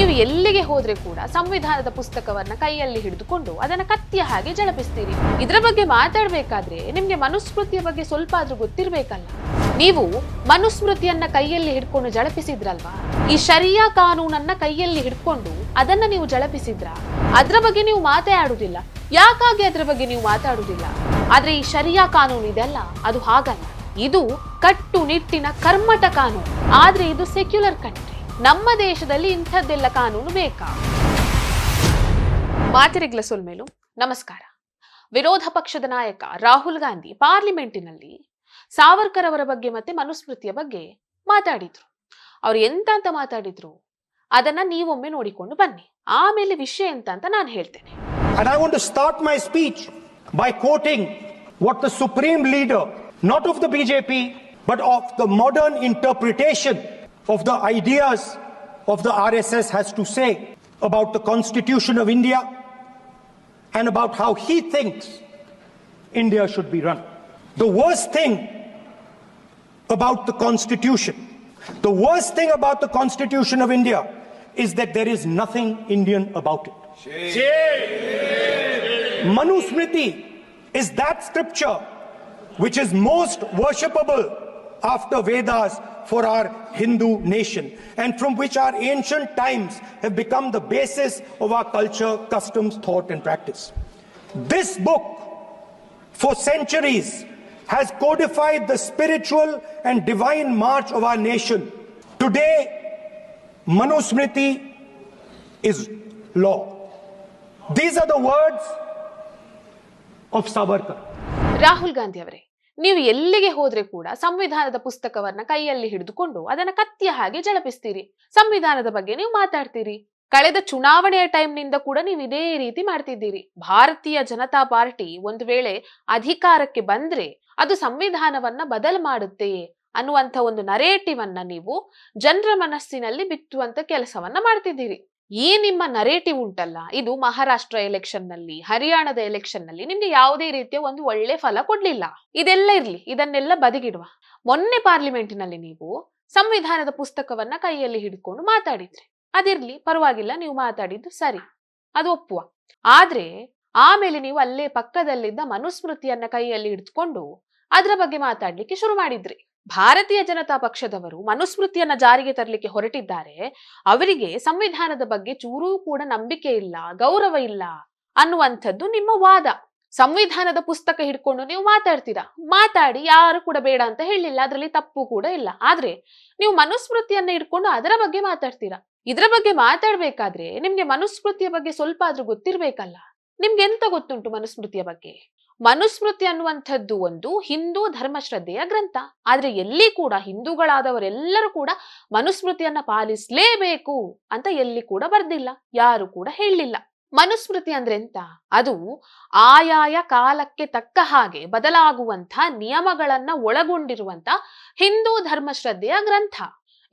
ನೀವು ಎಲ್ಲಿಗೆ ಹೋದ್ರೆ ಕೂಡ ಸಂವಿಧಾನದ ಪುಸ್ತಕವನ್ನ ಕೈಯಲ್ಲಿ ಹಿಡಿದುಕೊಂಡು ಅದನ್ನ ಕತ್ತಿಯ ಹಾಗೆ ಜಳಪಿಸ್ತೀರಿ. ಇದರ ಬಗ್ಗೆ ಮಾತಾಡ್ಬೇಕಾದ್ರೆ ನಿಮ್ಗೆ ಮನುಸ್ಮೃತಿಯ ಬಗ್ಗೆ ಸ್ವಲ್ಪ ಆದ್ರೂ ಗೊತ್ತಿರ್ಬೇಕಲ್ಲ. ನೀವು ಮನುಸ್ಮೃತಿಯನ್ನ ಕೈಯಲ್ಲಿ ಹಿಡ್ಕೊಂಡು ಜಳಪಿಸಿದ್ರಲ್ವಾ, ಈ ಶರಿಯಾ ಕಾನೂನನ್ನ ಕೈಯಲ್ಲಿ ಹಿಡ್ಕೊಂಡು ಅದನ್ನ ನೀವು ಜಳಪಿಸಿದ್ರ, ಅದ್ರ ಬಗ್ಗೆ ನೀವು ಮಾತಾಡುದಿಲ್ಲ. ಯಾಕಾಗಿ ಅದ್ರ ಬಗ್ಗೆ ನೀವು ಮಾತಾಡುದಿಲ್ಲ? ಆದ್ರೆ ಈ ಶರಿಯಾ ಕಾನೂನು ಇದೆಲ್ಲ, ಅದು ಹಾಗಲ್ಲ. ಇದು ಕಟ್ಟುನಿಟ್ಟಿನ ಕರ್ಮಟ ಕಾನೂನು. ಆದ್ರೆ ಇದು ಸೆಕ್ಯುಲರ್ ಕಂಟ್ರಿ. ನಮ್ಮ ದೇಶದಲ್ಲಿ ಇಂಥದ್ದೆಲ್ಲ ಕಾನೂನು ಬೇಕಾ? ಮಾತಿರಿಗ್ಲ ಸೊಲ್ಮೇಲು ನಮಸ್ಕಾರ. ವಿರೋಧ ಪಕ್ಷದ ನಾಯಕ ರಾಹುಲ್ ಗಾಂಧಿ ಪಾರ್ಲಿಮೆಂಟಿನಲ್ಲಿ ಸಾವರ್ಕರ್ ಅವರ ಬಗ್ಗೆ ಮತ್ತೆ ಮನುಸ್ಮೃತಿಯ ಬಗ್ಗೆ ಮಾತಾಡಿದ್ರು. ಅವ್ರು ಎಂತ ಅಂತ ಮಾತಾಡಿದ್ರು ಅದನ್ನ ನೀವೊಮ್ಮೆ ನೋಡಿಕೊಂಡು ಬನ್ನಿ. ಆಮೇಲೆ ವಿಷಯ ಎಂತ ಅಂತ ನಾನು ಹೇಳ್ತೇನೆ. And I want to start my speech by quoting what the supreme leader, not of the BJP, but of the modern interpretation of the ideas of the RSS has to say about the Constitution of India and about how he thinks India should be run. The worst thing about the Constitution, the worst thing about the Constitution of India is that there is nothing Indian about it. Manusmriti is that scripture which is most worshipable after Vedas for our Hindu nation, and from which our ancient times have become the basis of our culture, customs, thought and practice. This book for centuries has codified the spiritual and divine march of our nation. Today, Manusmriti is law. These are the words of Savarkar. Rahul Gandhi ಅವರೇ, ನೀವು ಎಲ್ಲಿಗೆ ಹೋದ್ರೆ ಕೂಡ ಸಂವಿಧಾನದ ಪುಸ್ತಕವನ್ನ ಕೈಯಲ್ಲಿ ಹಿಡಿದುಕೊಂಡು ಅದನ್ನ ಕತ್ತಿಯ ಹಾಗೆ ಜಳಪಿಸ್ತೀರಿ. ಸಂವಿಧಾನದ ಬಗ್ಗೆ ನೀವು ಮಾತಾಡ್ತೀರಿ. ಕಳೆದ ಚುನಾವಣೆಯ ಟೈಮ್ನಿಂದ ಕೂಡ ನೀವು ಇದೇ ರೀತಿ ಮಾಡ್ತಿದ್ದೀರಿ. ಭಾರತೀಯ ಜನತಾ ಪಾರ್ಟಿ ಒಂದು ವೇಳೆ ಅಧಿಕಾರಕ್ಕೆ ಬಂದ್ರೆ ಅದು ಸಂವಿಧಾನವನ್ನ ಬದಲು ಮಾಡುತ್ತೆ ಅನ್ನುವಂಥ ಒಂದು ನರೇಟಿವ್ ಅನ್ನ ನೀವು ಜನರ ಮನಸ್ಸಿನಲ್ಲಿ ಬಿತ್ತುವಂತ ಕೆಲಸವನ್ನ ಮಾಡ್ತಿದ್ದೀರಿ. ಈ ನಿಮ್ಮ ನರೇಟಿವ್ ಉಂಟಲ್ಲ, ಇದು ಮಹಾರಾಷ್ಟ್ರ ಎಲೆಕ್ಷನ್ ನಲ್ಲಿ, ಹರಿಯಾಣದ ಎಲೆಕ್ಷನ್ ನಲ್ಲಿ ನಿಮ್ಗೆ ಯಾವುದೇ ರೀತಿಯ ಒಂದು ಒಳ್ಳೆ ಫಲ ಕೊಡ್ಲಿಲ್ಲ. ಇದೆಲ್ಲ ಇರ್ಲಿ, ಇದನ್ನೆಲ್ಲ ಬದಿಗಿಡುವ. ಮೊನ್ನೆ ಪಾರ್ಲಿಮೆಂಟಿನಲ್ಲಿ ನೀವು ಸಂವಿಧಾನದ ಪುಸ್ತಕವನ್ನ ಕೈಯಲ್ಲಿ ಹಿಡ್ಕೊಂಡು ಮಾತಾಡಿದ್ರಿ. ಅದಿರ್ಲಿ, ಪರವಾಗಿಲ್ಲ, ನೀವು ಮಾತಾಡಿದ್ದು ಸರಿ, ಅದು ಒಪ್ಪುವ. ಆದ್ರೆ ಆಮೇಲೆ ನೀವು ಅಲ್ಲೇ ಪಕ್ಕದಲ್ಲಿದ್ದ ಮನುಸ್ಮೃತಿಯನ್ನ ಕೈಯಲ್ಲಿ ಹಿಡಿದುಕೊಂಡು ಅದರ ಬಗ್ಗೆ ಮಾತಾಡ್ಲಿಕ್ಕೆ ಶುರು ಮಾಡಿದ್ರಿ. ಭಾರತೀಯ ಜನತಾ ಪಕ್ಷದವರು ಮನುಸ್ಮೃತಿಯನ್ನ ಜಾರಿಗೆ ತರಲಿಕ್ಕೆ ಹೊರಟಿದ್ದಾರೆ. ಅವರಿಗೆ ಸಂವಿಧಾನದ ಬಗ್ಗೆ ಚೂರೂ ಕೂಡ ನಂಬಿಕೆ ಇಲ್ಲ, ಗೌರವ ಇಲ್ಲ ಅನ್ನುವಂಥದ್ದು ನಿಮ್ಮ ವಾದ. ಸಂವಿಧಾನದ ಪುಸ್ತಕ ಹಿಡ್ಕೊಂಡು ನೀವು ಮಾತಾಡ್ತೀರಾ, ಮಾತಾಡಿ, ಯಾರು ಕೂಡ ಬೇಡ ಅಂತ ಹೇಳಿಲ್ಲ, ಅದರಲ್ಲಿ ತಪ್ಪು ಕೂಡ ಇಲ್ಲ. ಆದ್ರೆ ನೀವು ಮನುಸ್ಮೃತಿಯನ್ನ ಹಿಡ್ಕೊಂಡು ಅದರ ಬಗ್ಗೆ ಮಾತಾಡ್ತೀರಾ. ಇದರ ಬಗ್ಗೆ ಮಾತಾಡ್ಬೇಕಾದ್ರೆ ನಿಮ್ಗೆ ಮನುಸ್ಮೃತಿಯ ಬಗ್ಗೆ ಸ್ವಲ್ಪ ಆದ್ರೂ ಗೊತ್ತಿರ್ಬೇಕಲ್ಲ. ನಿಮ್ಗೆ ಎಂತ ಗೊತ್ತುಂಟು ಮನುಸ್ಮೃತಿಯ ಬಗ್ಗೆ? ಮನುಸ್ಮೃತಿ ಅನ್ನುವಂಥದ್ದು ಒಂದು ಹಿಂದೂ ಧರ್ಮಶ್ರದ್ಧೆಯ ಗ್ರಂಥ. ಆದ್ರೆ ಎಲ್ಲಿ ಕೂಡ ಹಿಂದೂಗಳಾದವರೆಲ್ಲರೂ ಕೂಡ ಮನುಸ್ಮೃತಿಯನ್ನ ಪಾಲಿಸಲೇಬೇಕು ಅಂತ ಎಲ್ಲಿ ಕೂಡ ಬರ್ದಿಲ್ಲ, ಯಾರು ಕೂಡ ಹೇಳಲಿಲ್ಲ. ಮನುಸ್ಮೃತಿ ಅಂದ್ರೆ ಎಂತ? ಅದು ಆಯಾಯ ಕಾಲಕ್ಕೆ ತಕ್ಕ ಹಾಗೆ ಬದಲಾಗುವಂತ ನಿಯಮಗಳನ್ನ ಒಳಗೊಂಡಿರುವಂತ ಹಿಂದೂ ಧರ್ಮಶ್ರದ್ಧೆಯ ಗ್ರಂಥ.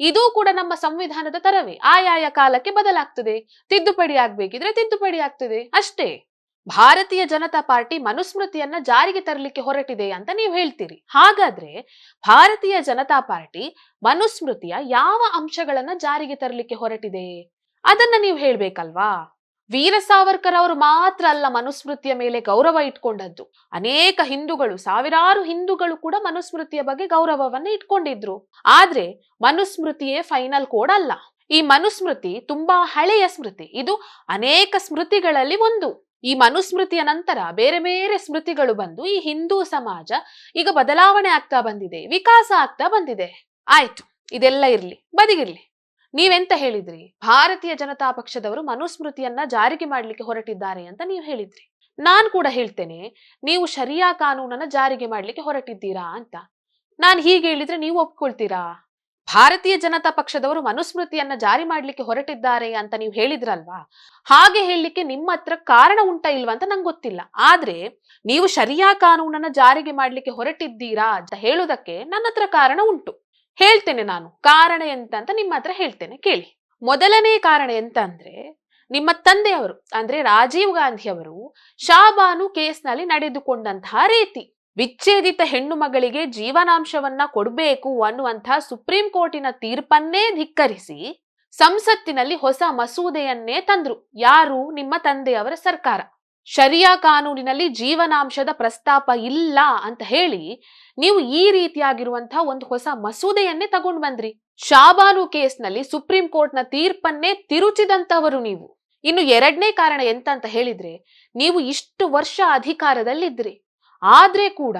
ಇದು ಕೂಡ ನಮ್ಮ ಸಂವಿಧಾನದ ತರವೇ. ಆಯಾಯ ಕಾಲಕ್ಕೆ ಬದಲಾಗ್ತದೆ, ತಿದ್ದುಪಡಿ ಆಗ್ಬೇಕಿದ್ರೆ ತಿದ್ದುಪಡಿ ಆಗ್ತದೆ, ಅಷ್ಟೇ. ಭಾರತೀಯ ಜನತಾ ಪಾರ್ಟಿ ಮನುಸ್ಮೃತಿಯನ್ನ ಜಾರಿಗೆ ತರಲಿಕ್ಕೆ ಹೊರಟಿದೆ ಅಂತ ನೀವು ಹೇಳ್ತೀರಿ. ಹಾಗಾದ್ರೆ ಭಾರತೀಯ ಜನತಾ ಪಾರ್ಟಿ ಮನುಸ್ಮೃತಿಯ ಯಾವ ಅಂಶಗಳನ್ನ ಜಾರಿಗೆ ತರಲಿಕ್ಕೆ ಹೊರಟಿದೆ ಅದನ್ನ ನೀವು ಹೇಳ್ಬೇಕಲ್ವಾ? ವೀರ ಸಾವರ್ಕರ್ ಅವರು ಮಾತ್ರ ಅಲ್ಲ ಮನುಸ್ಮೃತಿಯ ಮೇಲೆ ಗೌರವ ಇಟ್ಕೊಂಡದ್ದು. ಅನೇಕ ಹಿಂದೂಗಳು, ಸಾವಿರಾರು ಹಿಂದೂಗಳು ಕೂಡ ಮನುಸ್ಮೃತಿಯ ಬಗ್ಗೆ ಗೌರವವನ್ನ ಇಟ್ಕೊಂಡಿದ್ರು. ಆದ್ರೆ ಮನುಸ್ಮೃತಿಯೇ ಫೈನಲ್ ಕೋಡ್ ಅಲ್ಲ. ಈ ಮನುಸ್ಮೃತಿ ತುಂಬಾ ಹಳೆಯ ಸ್ಮೃತಿ. ಇದು ಅನೇಕ ಸ್ಮೃತಿಗಳಲ್ಲಿ ಒಂದು. ಈ ಮನುಸ್ಮೃತಿಯ ನಂತರ ಬೇರೆ ಬೇರೆ ಸ್ಮೃತಿಗಳು ಬಂದು ಈ ಹಿಂದೂ ಸಮಾಜ ಈಗ ಬದಲಾವಣೆ ಆಗ್ತಾ ಬಂದಿದೆ, ವಿಕಾಸ ಆಗ್ತಾ ಬಂದಿದೆ. ಆಯ್ತು, ಇದೆಲ್ಲ ಇರ್ಲಿ, ಬದಿಗಿರ್ಲಿ. ನೀವೆಂತ ಹೇಳಿದ್ರಿ? ಭಾರತೀಯ ಜನತಾ ಪಕ್ಷದವರು ಮನುಸ್ಮೃತಿಯನ್ನ ಜಾರಿಗೆ ಮಾಡ್ಲಿಕ್ಕೆ ಹೊರಟಿದ್ದಾರೆ ಅಂತ ನೀವು ಹೇಳಿದ್ರಿ. ನಾನ್ ಕೂಡ ಹೇಳ್ತೇನೆ, ನೀವು ಶರಿಯಾ ಕಾನೂನನ್ನ ಜಾರಿಗೆ ಮಾಡ್ಲಿಕ್ಕೆ ಹೊರಟಿದ್ದೀರಾ ಅಂತ. ನಾನ್ ಹೀಗೆ ಹೇಳಿದ್ರೆ ನೀವು ಒಪ್ಕೊಳ್ತೀರಾ? ಭಾರತೀಯ ಜನತಾ ಪಕ್ಷದವರು ಮನುಸ್ಮೃತಿಯನ್ನ ಜಾರಿ ಮಾಡ್ಲಿಕ್ಕೆ ಹೊರಟಿದ್ದಾರೆ ಅಂತ ನೀವು ಹೇಳಿದ್ರಲ್ವಾ, ಹಾಗೆ ಹೇಳಲಿಕ್ಕೆ ನಿಮ್ಮ ಹತ್ರ ಕಾರಣ ಉಂಟಾ ಇಲ್ವಾ ಅಂತ ನಂಗೆ ಗೊತ್ತಿಲ್ಲ. ಆದ್ರೆ ನೀವು ಶರಿಯಾ ಕಾನೂನನ್ನ ಜಾರಿಗೆ ಮಾಡ್ಲಿಕ್ಕೆ ಹೊರಟಿದ್ದೀರಾ ಅಂತ ಹೇಳುವುದಕ್ಕೆ ನನ್ನ ಹತ್ರ ಕಾರಣ ಉಂಟು. ಹೇಳ್ತೇನೆ ನಾನು ಕಾರಣ ಎಂತ ಅಂತ ನಿಮ್ಮ ಹತ್ರ ಹೇಳ್ತೇನೆ, ಕೇಳಿ. ಮೊದಲನೇ ಕಾರಣ ಎಂತ ಅಂದ್ರೆ, ನಿಮ್ಮ ತಂದೆಯವರು ಅಂದ್ರೆ ರಾಜೀವ್ ಗಾಂಧಿ ಅವರು ಶಾಬಾನು ಕೇಸ್ನಲ್ಲಿ ನಡೆದುಕೊಂಡಂತಹ ರೀತಿ. ವಿಚ್ಛೇದಿತ ಹೆಣ್ಣು ಮಗಳಿಗೆ ಜೀವನಾಂಶವನ್ನ ಕೊಡಬೇಕು ಅನ್ನುವಂತಹ ಸುಪ್ರೀಂ ಕೋರ್ಟಿನ ತೀರ್ಪನ್ನೇ ಧಿಕ್ಕರಿಸಿ ಸಂಸತ್ತಿನಲ್ಲಿ ಹೊಸ ಮಸೂದೆಯನ್ನೇ ತಂದ್ರು. ಯಾರು? ನಿಮ್ಮ ತಂದೆಯವರ ಸರ್ಕಾರ. ಶರಿಯಾ ಕಾನೂನಿನಲ್ಲಿ ಜೀವನಾಂಶದ ಪ್ರಸ್ತಾಪ ಇಲ್ಲ ಅಂತ ಹೇಳಿ ನೀವು ಈ ರೀತಿಯಾಗಿರುವಂತಹ ಒಂದು ಹೊಸ ಮಸೂದೆಯನ್ನೇ ತಗೊಂಡು ಬಂದ್ರಿ. ಶಾಬಾನು ಕೇಸ್ನಲ್ಲಿ ಸುಪ್ರೀಂ ಕೋರ್ಟ್ನ ತೀರ್ಪನ್ನೇ ತಿರುಚಿದಂತವರು ನೀವು. ಇನ್ನು ಎರಡನೇ ಕಾರಣ ಎಂತ ಅಂತ ಹೇಳಿದ್ರೆ, ನೀವು ಇಷ್ಟು ವರ್ಷ ಅಧಿಕಾರದಲ್ಲಿದ್ರಿ, ಆದ್ರೆ ಕೂಡ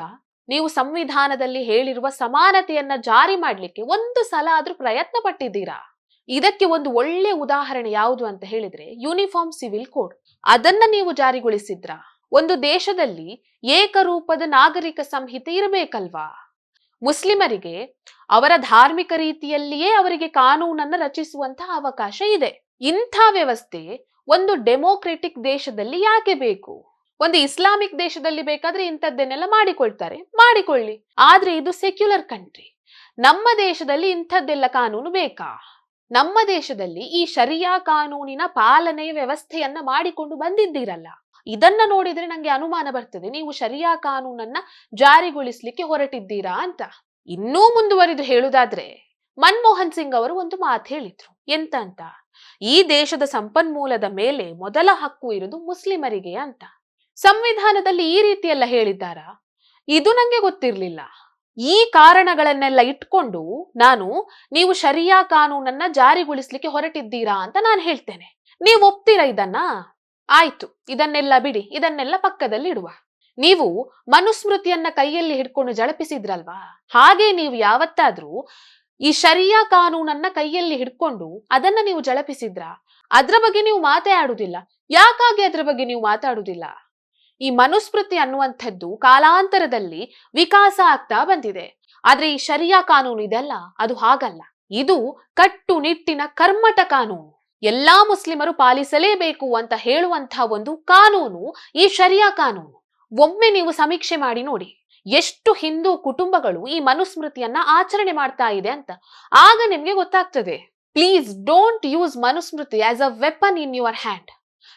ನೀವು ಸಂವಿಧಾನದಲ್ಲಿ ಹೇಳಿರುವ ಸಮಾನತೆಯನ್ನ ಜಾರಿ ಮಾಡ್ಲಿಕ್ಕೆ ಒಂದು ಸಲ ಆದ್ರೂ ಪ್ರಯತ್ನ ಪಟ್ಟಿದ್ದೀರಾ? ಇದಕ್ಕೆ ಒಂದು ಒಳ್ಳೆ ಉದಾಹರಣೆ ಯಾವುದು ಅಂತ ಹೇಳಿದ್ರೆ ಯೂನಿಫಾರ್ಮ್ ಸಿವಿಲ್ ಕೋಡ್. ಅದನ್ನ ನೀವು ಜಾರಿಗೊಳಿಸಿದ್ರ? ಒಂದು ದೇಶದಲ್ಲಿ ಏಕರೂಪದ ನಾಗರಿಕ ಸಂಹಿತೆ ಇರಬೇಕಲ್ವಾ? ಮುಸ್ಲಿಮರಿಗೆ ಅವರ ಧಾರ್ಮಿಕ ರೀತಿಯಲ್ಲಿಯೇ ಅವರಿಗೆ ಕಾನೂನನ್ನ ರಚಿಸುವಂತಹ ಅವಕಾಶ ಇದೆ. ಇಂಥ ವ್ಯವಸ್ಥೆ ಒಂದು ಡೆಮೋಕ್ರೆಟಿಕ್ ದೇಶದಲ್ಲಿ ಯಾಕೆ ಬೇಕು? ಒಂದು ಇಸ್ಲಾಮಿಕ್ ದೇಶದಲ್ಲಿ ಬೇಕಾದ್ರೆ ಇಂಥದ್ದನ್ನೆಲ್ಲ ಮಾಡಿಕೊಳ್ಳಿ. ಆದ್ರೆ ಇದು ಸೆಕ್ಯುಲರ್ ಕಂಟ್ರಿ. ನಮ್ಮ ದೇಶದಲ್ಲಿ ಇಂಥದ್ದೆಲ್ಲ ಕಾನೂನು ಬೇಕಾ? ನಮ್ಮ ದೇಶದಲ್ಲಿ ಈ ಶರಿಯಾ ಕಾನೂನಿನ ಪಾಲನೆಯ ವ್ಯವಸ್ಥೆಯನ್ನ ಮಾಡಿಕೊಂಡು ಬಂದಿದ್ದೀರಲ್ಲ, ಇದನ್ನ ನೋಡಿದ್ರೆ ನಂಗೆ ಅನುಮಾನ ಬರ್ತದೆ ನೀವು ಶರಿಯಾ ಕಾನೂನನ್ನ ಜಾರಿಗೊಳಿಸ್ಲಿಕ್ಕೆ ಹೊರಟಿದ್ದೀರಾ ಅಂತ. ಇನ್ನೂ ಮುಂದುವರಿದು ಹೇಳುದಾದ್ರೆ, ಮನಮೋಹನ್ ಸಿಂಗ್ ಅವರು ಒಂದು ಮಾತು ಹೇಳಿದ್ರು. ಎಂತ ಅಂತ? ಈ ದೇಶದ ಸಂಪನ್ಮೂಲದ ಮೇಲೆ ಮೊದಲ ಹಕ್ಕು ಇರುವುದು ಮುಸ್ಲಿಮರಿಗೆ ಅಂತ. ಸಂವಿಧಾನದಲ್ಲಿ ಈ ರೀತಿಯೆಲ್ಲ ಹೇಳಿದ್ದಾರಾ? ಇದು ನಂಗೆ ಗೊತ್ತಿರ್ಲಿಲ್ಲ. ಈ ಕಾರಣಗಳನ್ನೆಲ್ಲ ಇಟ್ಕೊಂಡು ನೀವು ಶರಿಯಾ ಕಾನೂನನ್ನ ಜಾರಿಗೊಳಿಸ್ಲಿಕ್ಕೆ ಹೊರಟಿದ್ದೀರಾ ಅಂತ ನಾನು ಹೇಳ್ತೇನೆ. ನೀವು ಒಪ್ತೀರಾ ಇದನ್ನ? ಆಯ್ತು, ಇದನ್ನೆಲ್ಲ ಬಿಡಿ, ಇದನ್ನೆಲ್ಲ ಪಕ್ಕದಲ್ಲಿ ಇಡುವ. ನೀವು ಮನುಸ್ಮೃತಿಯನ್ನ ಕೈಯಲ್ಲಿ ಹಿಡ್ಕೊಂಡು ಜಳಪಿಸಿದ್ರಲ್ವಾ, ಹಾಗೆ ನೀವು ಯಾವತ್ತಾದ್ರೂ ಈ ಶರಿಯಾ ಕಾನೂನನ್ನ ಕೈಯಲ್ಲಿ ಹಿಡ್ಕೊಂಡು ಅದನ್ನ ನೀವು ಜಳಪಿಸಿದ್ರ? ಅದ್ರ ಬಗ್ಗೆ ನೀವು ಮಾತಾಡುದಿಲ್ಲ. ಯಾಕಾಗಿ ಅದ್ರ ಬಗ್ಗೆ ನೀವು ಮಾತಾಡುದಿಲ್ಲ? ಈ ಮನುಸ್ಮೃತಿ ಅನ್ನುವಂಥದ್ದು ಕಾಲಾಂತರದಲ್ಲಿ ವಿಕಾಸ ಆಗ್ತಾ ಬಂದಿದೆ. ಆದ್ರೆ ಈ ಶರಿಯಾ ಕಾನೂನು ಇದೆಲ್ಲ, ಅದು ಹಾಗಲ್ಲ. ಇದು ಕಟ್ಟುನಿಟ್ಟಿನ ಕರ್ಮಠ ಕಾನೂನು. ಎಲ್ಲಾ ಮುಸ್ಲಿಮರು ಪಾಲಿಸಲೇಬೇಕು ಅಂತ ಹೇಳುವಂತಹ ಒಂದು ಕಾನೂನು ಈ ಶರಿಯಾ ಕಾನೂನು. ಒಮ್ಮೆ ನೀವು ಸಮೀಕ್ಷೆ ಮಾಡಿ ನೋಡಿ, ಎಷ್ಟು ಹಿಂದೂ ಕುಟುಂಬಗಳು ಈ ಮನುಸ್ಮೃತಿಯನ್ನ ಆಚರಣೆ ಮಾಡ್ತಾ ಇದೆ ಅಂತ. ಆಗ ನಿಮ್ಗೆ ಗೊತ್ತಾಗ್ತದೆ. Please don't use Manusmriti as a weapon in your hand.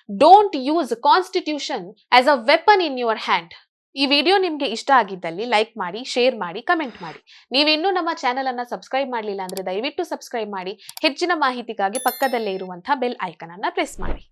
Don't use constitution as a weapon in your hand. ಈ ವಿಡಿಯೋ ನಿಮ್ಗೆ ಇಷ್ಟ ಆಗಿದ್ದಲ್ಲಿ ಲೈಕ್ ಮಾಡಿ, ಶೇರ್ ಮಾಡಿ, ಕಮೆಂಟ್ ಮಾಡಿ. ನೀವಿನ್ನೂ ನಮ್ಮ ಚಾನೆಲ್ ಅನ್ನ ಸಬ್ಸ್ಕ್ರೈಬ್ ಮಾಡಲಿಲ್ಲ ಅಂದ್ರೆ ದಯವಿಟ್ಟು ಸಬ್ಸ್ಕ್ರೈಬ್ ಮಾಡಿ. ಹೆಚ್ಚಿನ ಮಾಹಿತಿಗಾಗಿ ಪಕ್ಕದಲ್ಲೇ ಇರುವಂತಹ ಬೆಲ್ ಐಕನ್ ಅನ್ನ ಪ್ರೆಸ್ ಮಾಡಿ.